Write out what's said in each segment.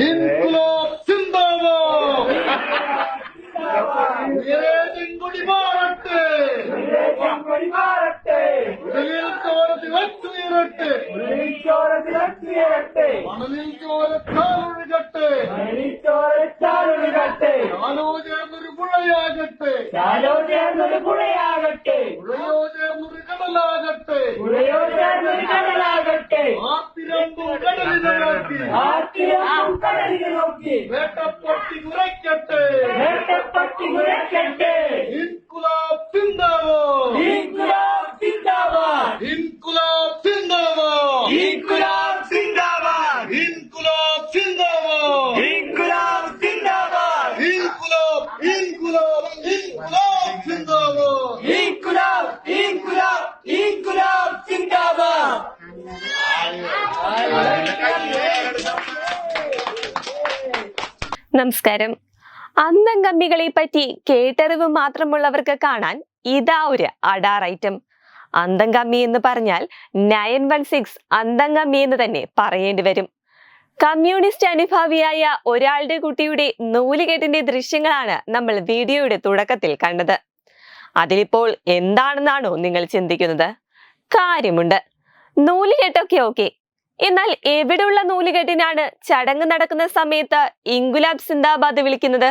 ഇൻകുലാബ് സിന്ദാബാദ് കൊടി മാറട്ടെ ഉടലിൽ ചോരത്തിലൊച്ചുയരട്ടെ മണലിൽ ചോരത്താലൊഴുകട്ടെ ചാലോ ചേർന്നൊരു പുഴയാകട്ടെ പുഴയോ ചേർന്നൊരു കടലാകട്ടെ ആത്തിരമ്പും കടലിനെ നോക്കി വേട്ടപ്പട്ടി കുരയ്ക്കട്ടെ ഇൻകുലാബ് സിന്ദാബാദ് ഇൻകുലാബ് സിന്ദാബാദ് ഇൻകുലാബ് സിന്ദാബാദ് ഇൻകുലാബ് സിന്ദാബാദ് ഇൻകുലാബ് സിന്ദാബാദ് ഇൻകുലാബ് സിന്ദാബാദ് ഇൻകുലാബ് ഇൻകുലാബ് ഇൻകുലാബ് സിന്ദാബാദ് ഇൻകുലാബ് ഇൻകുലാബ് ഇൻകുലാബ് സിന്ദാബാദ്. നമസ്കാരം. അന്തംകമ്മികളെ പറ്റി കേട്ടറിവ് മാത്രമുള്ളവർക്ക് കാണാൻ ഇതാ ഒരു അഡാർ ഐറ്റം. അന്തംകമ്മി എന്ന് പറഞ്ഞാൽ 916 അന്തംകമ്മി എന്ന് തന്നെ പറയേണ്ടി വരും. കമ്മ്യൂണിസ്റ്റ് അനുഭാവിയായ ഒരാളുടെ കുട്ടിയുടെ നൂലുകെട്ടിന്റെ ദൃശ്യങ്ങളാണ് നമ്മൾ വീഡിയോയുടെ തുടക്കത്തിൽ കണ്ടത്. അതിലിപ്പോൾ എന്താണെന്നാണോ നിങ്ങൾ ചിന്തിക്കുന്നത്? കാര്യമുണ്ട്. നൂലുകെട്ടൊക്കെ ഓക്കെ, എന്നാൽ എവിടെയുള്ള നൂലുകെട്ടിനാണ് ചടങ്ങ് നടക്കുന്ന സമയത്ത് ഇൻകുലാബ് സിന്ദാബാദ് വിളിക്കുന്നത്?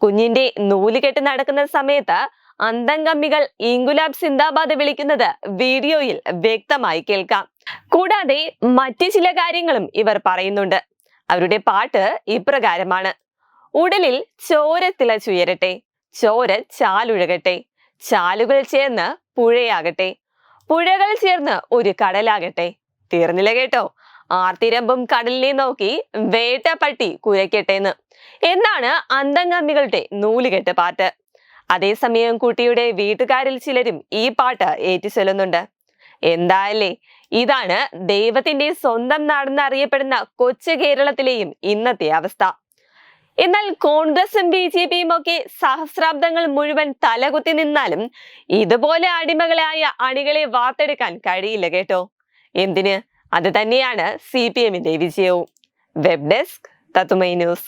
കുഞ്ഞിന്റെ നൂലുകെട്ട് നടക്കുന്ന സമയത്ത് അന്തംകമ്മികൾ ഇൻകുലാബ് സിന്ദാബാദ് വിളിക്കുന്നത് വീഡിയോയിൽ വ്യക്തമായി കേൾക്കാം. കൂടാതെ മറ്റു ചില കാര്യങ്ങളും ഇവർ പറയുന്നുണ്ട്. അവരുടെ പാട്ട് ഇപ്രകാരമാണ്: ഉടലിൽ ചോര തിളച്ചുയരട്ടെ, ചോര ചാലുഴകട്ടെ, ചാലുകൾ ചേർന്ന് പുഴയാകട്ടെ, പുഴകൾ ചേർന്ന് ഒരു കടലാകട്ടെ. തീർന്നില്ല കേട്ടോ. ആർത്തിരമ്പും കടലിനെ നോക്കി വേട്ടപ്പട്ടി കുരയ്ക്കട്ടെന്ന് എന്നാണ് അന്തംകമ്മികളുടെ നൂലുകെട്ട് പാട്ട്. അതേസമയം കുട്ടിയുടെ വീട്ടുകാരിൽ ചിലരും ഈ പാട്ട് ഏറ്റുചൊല്ലുന്നുണ്ട്. എന്തായാലേ, ഇതാണ് ദൈവത്തിന്റെ സ്വന്തം നാടെന്ന് അറിയപ്പെടുന്ന കൊച്ചു കേരളത്തിലെയും ഇന്നത്തെ അവസ്ഥ. എന്നാൽ കോൺഗ്രസും BJPയും ഒക്കെ സഹസ്രാബ്ദങ്ങൾ മുഴുവൻ തലകുത്തി നിന്നാലും ഇതുപോലെ അടിമകളായ അണികളെ വാർത്തെടുക്കാൻ കഴിയില്ല കേട്ടോ. എന്തിന്? അത് തന്നെയാണ് CPMന്റെ വിജയവും. വെബ് ഡെസ്ക് തത്തുമൈ ന്യൂസ്.